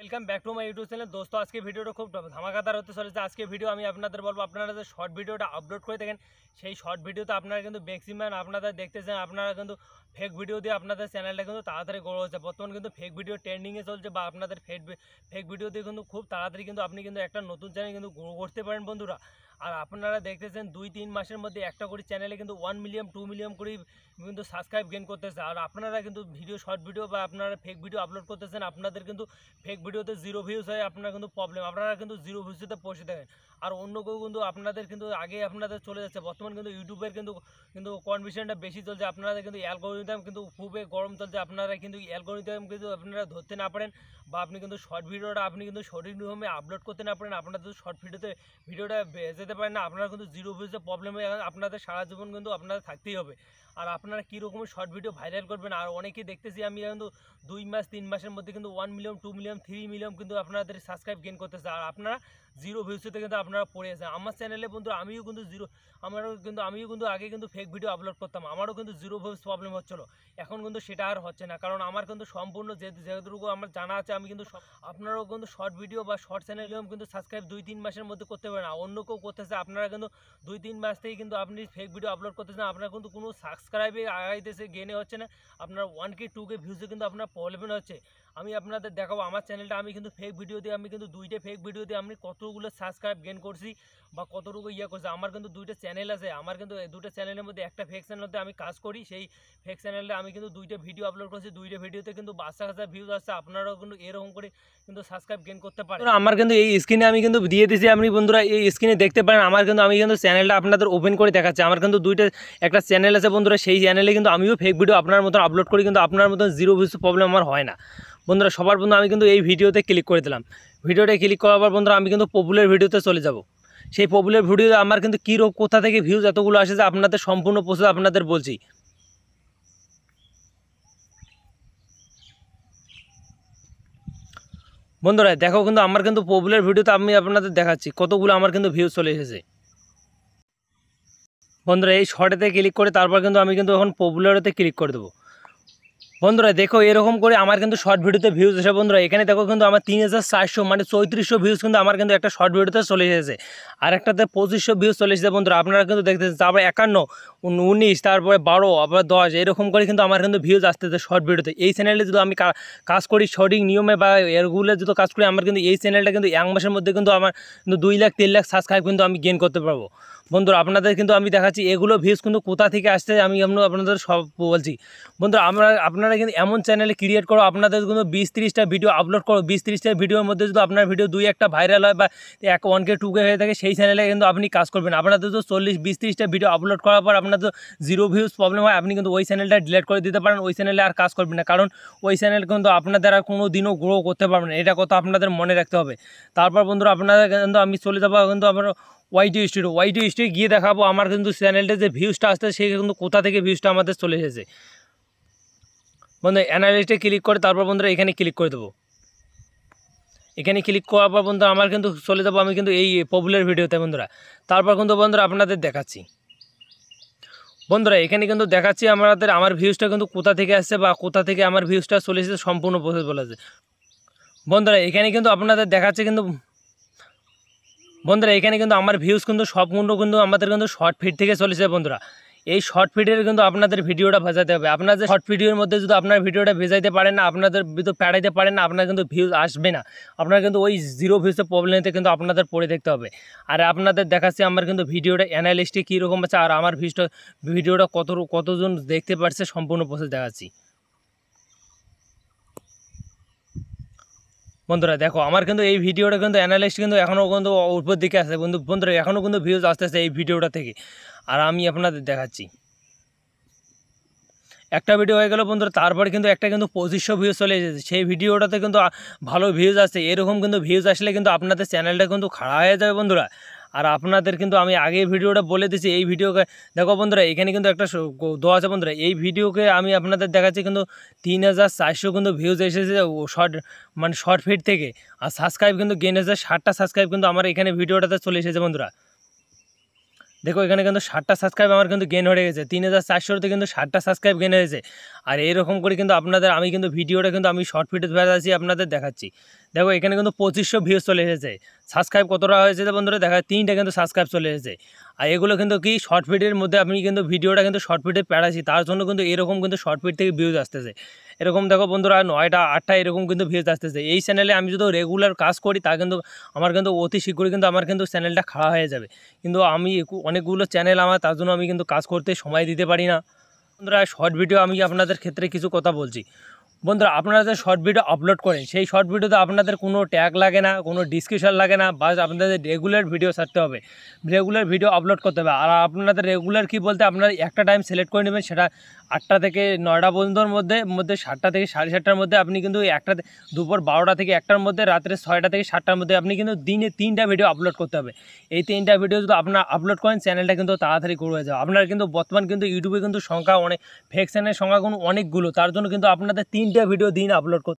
Welcome back to my YouTube channel. दोस्तों आज के भिडियो खूब धामाकादार होते चले। आज के भिडियो আমি আপনাদের বলবো আপনারা যে শর্ট ভিডিওটা আপলোড করে থাকেন সেই শর্ট ভিডিওতে আপনারা কিন্তু ম্যাক্সিমাম আপনারা দেখতেছেন আপনারা কিন্তু ফেক ভিডিও দিয়ে আপনাদের চ্যানেলটা কিন্তু তাড়াতাড়ি গ্রো হচ্ছে। বর্তমান কিন্তু ফেক ভিডিও ট্রেন্ডিংয়ে চলছে বা আপনাদের ফেক ভিডিও দিয়ে কিন্তু খুব তাড়াতাড়ি কিন্তু আপনি কিন্তু একটা নতুন চ্যানেল কিন্তু গ্রো করতে পারেন বন্ধুরা। আর আপনারা দেখতেছেন 2-3 মাসের মধ্যে একটা করে চ্যানেলে কিন্তু 1 মিলিয়ন 2 মিলিয়ন করে কিন্তু সাবস্ক্রাইব গেইন করতেছে। আর আপনারা কিন্তু ভিডিও শর্ট ভিডিও বা আপনারা ফেক ভিডিও আপলোড করতেছেন, আপনাদের কিন্তু ফেক ভিডিওতে 0 ভিউজ হয়, আপনারা কিন্তু প্রবলেম, আপনারা কিন্তু 0 ভিউজতে পৌঁছে থাকেন। আর অন্য কেউ কিন্তু আপনাদের কিন্তু আগে আপনাদের চলে যাচ্ছে। বর্তমান কিন্তু ইউটিউবের কিন্তু কনভিশনটা বেশি চলছে। আপনারা কিন্তু অ্যালগরিদম কিন্তু খুবই গরম চলছে। আপনারা কিন্তু অ্যালগরিদম কিন্তু আপনারা ধরতে না পারেন বা আপনি কিন্তু শর্ট ভিডিওটা আপনি কিন্তু সঠিক নিয়মে আপলোড করতে না পারেন, আপনাদের শর্ট ভিডিওটা যেতে পারেন না, আপনারা কিন্তু 0 ভিউজে প্রবলেম হয়ে আপনাদের সারা জীবন কিন্তু আপনাদের থাকতেই হবে। আর আপনারা কীরকম শর্ট ভিডিও ভাইরাল করবেন। আর অনেকেই দেখতেছি আমি কিন্তু 2 মাস 3 মাসের মধ্যে কিন্তু 1 মিলিয়ন 2 মিলিয়ন 3 মিলিয়ন কিন্তু আপনাদের সাবস্ক্রাইব গেইন করতেছে। আর আপনারা 0 ভিউজতে কিন্তু আপনারা পড়ে আছেন। আমার চ্যানেলে বন্ধু আমিও কিন্তু আগে কিন্তু ফেক ভিডিও আপলোড করতাম, আমারও কিন্তু 0 ভিউজ প্রবলেম হচ্ছিলো। এখন কিন্তু সেটা আর হচ্ছে না, কারণ আমার কিন্তু সম্পূর্ণ যেটুকু আমার জানা আছে আমি কিন্তু আপনারাও কিন্তু শর্ট ভিডিও বা শর্ট চ্যানেল কিন্তু সাবস্ক্রাইব 2-3 মাসের মধ্যে করতে পারেন না। অন্য কেউ করতেছে, আপনারা কিন্তু 2-3 মাস থেকে কিন্তু আপনি ফেক ভিডিও আপলোড করতেছেন, আপনারা কিন্তু কোনো সাবস্ক্রাইবে আগাইতেছে গেনে হচ্ছে না, আপনার 1K 2K ভিউজে কিন্তু আপনার প্রবলেম হচ্ছে। আমি আপনাদের দেখাবো আমার চ্যানেলটা আমি কিন্তু ফেক ভিডিও দিয়ে আমি কিন্তু 2টা ফেক ভিডিও দিয়ে আমি কতগুলো সাবস্ক্রাইব গেইন করছি বা কতটুকু করছি। আমার কিন্তু 2টা চ্যানেল আছে, আমার কিন্তু এই 2টা চ্যানেলের মধ্যে একটা ফেক চ্যানেলতে আমি কাজ করি, সেই ফেক চ্যানেলে আমি কিন্তু 2টা ভিডিও আপলোড করছি, 2টা ভিডিওতে কিন্তু 5,000 ভিউজ আসছে। আপনারাও কিন্তু এরকম করে কিন্তু সাবস্ক্রাইব গেইন করতে পারেন। আমার কিন্তু এই স্ক্রিনে আমি কিন্তু দিয়ে দিয়েছি, আপনি বন্ধুরা এই স্ক্রিনে দেখতে পারেন। আমি কিন্তু চ্যানেলটা আপনাদের ওপেন করে দেখাচ্ছি। আমার কিন্তু একটা চ্যানেল আছে বন্ধুরা, সেই চ্যানেলে কিন্তু আমিও ফেক ভিডিও আপনার মতো আপলোড করি, কিন্তু আপনার মতো 0 ভিউজ প্রবলেম আমার হয় না বন্ধুরা। সবার বন্ধু আমি কিন্তু এই ভিডিওতে ক্লিক করে দিলাম। ভিডিওতে ক্লিক করার পর বন্ধুরা আমি কিন্তু পপুলার ভিডিওতে চলে যাব। সেই পপুলার ভিডিওতে আমার কিন্তু কোথা থেকে ভিউজ এতগুলো আসে যে আপনাদের সম্পূর্ণ প্রসেস আপনাদের বলছি। বন্ধুরা দেখো কিন্তু আমার কিন্তু পপুলার ভিডিওতে আমি আপনাদের দেখাচ্ছি কতগুলো আমার কিন্তু ভিউজ চলে এসেছে। বন্ধুরা এই শর্টেতে ক্লিক করে তারপর কিন্তু আমি কিন্তু এখন পপুলারেতে ক্লিক করে দেবো। বন্ধুরা দেখো এরকম করে আমার কিন্তু শর্ট ভিডিওতে ভিউজ এসে বন্ধুরা এখানে দেখো কিন্তু আমার 3,400 মানে 3400 ভিউজ কিন্তু আমার কিন্তু একটা শর্ট ভিডিওতে চলে এসেছে। আর একটাতে 2500 ভিউজ চলে এসেছে বন্ধুরা, আপনারা কিন্তু দেখতেছেন। তারপরে 51, 19, তারপরে 12, আবার 10 এরকম করে কিন্তু আমার কিন্তু ভিউজ আসতেছে শর্ট ভিডিওতে। এই চ্যানেলে যদি আমি কাজ করি সঠিক নিয়মে বা এরগুলো যদি কাজ করি, আমার কিন্তু এই চ্যানেলটা কিন্তু 1 মাসের মধ্যে কিন্তু আমার কিন্তু 2 লাখ 3 লাখ সাবস্ক্রাইব কিন্তু আমি গেইন করতে পারবো বন্ধুরা। আপনাদের কিন্তু আমি দেখাচ্ছি এগুলো ভিউজ কিন্তু কোথা থেকে আসছে আমি আপনাদের সব বলছি বন্ধুরা। আপনারা কিন্তু এমন চ্যানেলে ক্রিয়েট করো, আপনাদের কিন্তু 20-30টা ভিডিও আপলোড করো, 20-30টা ভিডিওর মধ্যে যদি আপনার ভিডিও 2-1টা ভাইরাল হয় বা 1K 2K হয়ে থাকে, সেই চ্যানেলে কিন্তু আপনি কাজ করবেন। আপনাদের তো 40-20-30টা ভিডিও আপলোড করার পর আপনার তো 0 ভিউজ প্রবলেম হয়, আপনি কিন্তু ওই চ্যানেলটা ডিলিট করে দিতে পারেন, ওই চ্যানেলে আর কাজ করবেন না, কারণ ওই চ্যানেল কিন্তু আপনাদের আর কোনো দিনও গ্রো করতে পারবেন না। এটা কথা আপনাদের মনে রাখতে হবে। তারপর বন্ধুরা আপনাদের কিন্তু আমি চলে যাবো কিন্তু আমার ওয়াইটি স্টুডিও গিয়ে দেখাবো আমার কিন্তু চ্যানেলটা যে ভিউজটা আসছে সেই কিন্তু কোথা থেকে ভিউজটা আমাদের চলে এসেছে। বন্ধু অ্যানালিস্টে ক্লিক করে তারপর বন্ধুরা এখানে ক্লিক করে দেবো। এখানে ক্লিক করার পর বন্ধুরা আমার কিন্তু চলে যাবো আমি কিন্তু এই পপুলার ভিডিওতে বন্ধুরা। তারপর কিন্তু বন্ধুরা আপনাদের দেখাচ্ছি বন্ধুরা, এখানে কিন্তু দেখাচ্ছি আমার ভিউজটা কিন্তু কোথা থেকে আসছে বা কোথা থেকে আমার ভিউজটা চলে এসেছে, সম্পূর্ণ প্রসেস বলা যায় বন্ধুরা। এখানে কিন্তু আপনাদের দেখাচ্ছে কিন্তু বন্ধুরা এখানে কিন্তু আমার ভিউজ কিন্তু সম্পূর্ণ কিন্তু আমাদের কিন্তু শর্ট ফিড থেকে চলেছে বন্ধুরা। এই শর্ট ফিডের কিন্তু আপনাদের ভিডিওটা ভেজাতে হবে। আপনাদের শর্ট ভিডিওর মধ্যে যদি আপনার ভিডিওটা ভেজাইতে পারেন না, আপনাদের ভিডিও প্যাড়াইতে পারেন না, আপনার কিন্তু ভিউজ আসবে না। আপনার কিন্তু ওই 0 ভিউজের প্রবলেমতে কিন্তু আপনাদের পড়ে দেখতে হবে। আর আপনাদের দেখাচ্ছি আমার কিন্তু ভিডিওটা অ্যানালিস্টে কীরকম আছে আর আমার ভিডিওটা কতজন দেখতে পারছে, সম্পূর্ণ প্রসেস দেখাচ্ছি বন্ধুরা। দেখো আমার কিন্তু এই ভিডিওটা কিন্তু অ্যানালিস্ট কিন্তু এখনও কিন্তু উপর দিকে আছে বন্ধুরা, এখনও কিন্তু ভিউজ আসতেছে এই ভিডিওটা থেকে। আর আমি আপনাদের দেখাচ্ছি একটা ভিডিও হয়ে গেল বন্ধুরা, তারপরে কিন্তু একটা কিন্তু 2500 ভিউজ চলে এসেছে। সেই ভিডিওটাতে কিন্তু ভালো ভিউজ আসছে। এরকম কিন্তু ভিউজ আসলে কিন্তু আপনাদের চ্যানেলটা কিন্তু খাড়া হয়ে যাবে বন্ধুরা। আর আপনাদের কিন্তু আমি আগে ভিডিওটা বলে দিচ্ছি, এই ভিডিওকে দেখো বন্ধুরা এখানে কিন্তু একটা দেওয়া আছে বন্ধুরা। এই ভিডিওকে আমি আপনাদের দেখাচ্ছি কিন্তু 3,400 কিন্তু ভিউজ এসেছে শর্ট ফিড থেকে। আর সাবস্ক্রাইব কিন্তু গেইন হয়েছে 60টা সাবস্ক্রাইব কিন্তু আমার এখানে ভিডিওটাতে চলে এসেছে বন্ধুরা। দেখো এখানে কিন্তু 60টা সাবস্ক্রাইব আমার কিন্তু গেন হয়ে গেছে, 3400তে কিন্তু 60টা সাবস্ক্রাইব গেন হয়েছে। আর এরকম করে কিন্তু আপনাদের আমি কিন্তু ভিডিওটা কিন্তু আমি শর্ট ভিডিও আছি আপনাদের দেখাচ্ছি। দেখো এখানে কিন্তু 2500 ভিউজ চলে এসেছে। সাবস্ক্রাইব কতটা হয়েছে বন্ধুরা দেখা 3টা কিন্তু সাবস্ক্রাইব চলে এসেছে। আর এগুলো কিন্তু কি শর্ট ভিডিওর মধ্যে আমি কিন্তু ভিডিওটা কিন্তু শর্ট ভিডিও পেড়াচ্ছি, তার জন্য কিন্তু এরকম কিন্তু শর্ট ভিডিও থেকে ভিউজ আসতেছে। এরকম দেখো বন্ধুরা 9টা 8টা এরকম কিন্তু ভিউজ আসতেছে। এই চ্যানেলে আমি যদি রেগুলার কাজ করি তা কিন্তু আমার কিন্তু অতি শীঘ্রই কিন্তু আমার কিন্তু চ্যানেলটা খাড়া হয়ে যাবে। কিন্তু আমি অনেকগুলো চ্যানেল আমার, তার জন্য আমি কিন্তু কাজ করতে সময় দিতে পারি না। বন্ধুরা শর্ট ভিডিও আমি আপনাদের ক্ষেত্রে কিছু কথা বলছি। বন্ধুরা আপনারা যে শর্ট ভিডিও আপলোড করেন সেই শর্ট ভিডিওতে আপনাদের কোনো ট্যাগ লাগে না, কোনো ডিসক্রিপশন লাগে না, বাস আপনাদের রেগুলার ভিডিও ছাড়তে হবে, রেগুলার ভিডিও আপলোড করতে হবে। আর আপনাদের রেগুলার কি বলতে আপনারা একটা টাইম সিলেক্ট করে নেবেন, সেটা 8টা থেকে 9টা পর্যন্তর মধ্যে 7টা থেকে 7:30টার মধ্যে আপনি কিন্তু একটা, দুপুর 12টা থেকে 1টার মধ্যে, রাত্রে 6টা থেকে 7টার মধ্যে আপনি কিন্তু দিনে 3টা ভিডিও আপলোড করতে হবে। এই 3টা ভিডিও যদি আপনারা আপলোড করেন চ্যানেলটা কিন্তু তাড়াতাড়ি গ্রো হয়ে যাবে। আপনারা কিন্তু বর্তমান কিন্তু ইউটিউবে কিন্তু সংখ্যা অনেক, ফেক চ্যানেলের সংখ্যা কিন্তু অনেকগুলো, তার জন্য কিন্তু আপনাদের 3টা ভিডিও দিন আপলোড করতে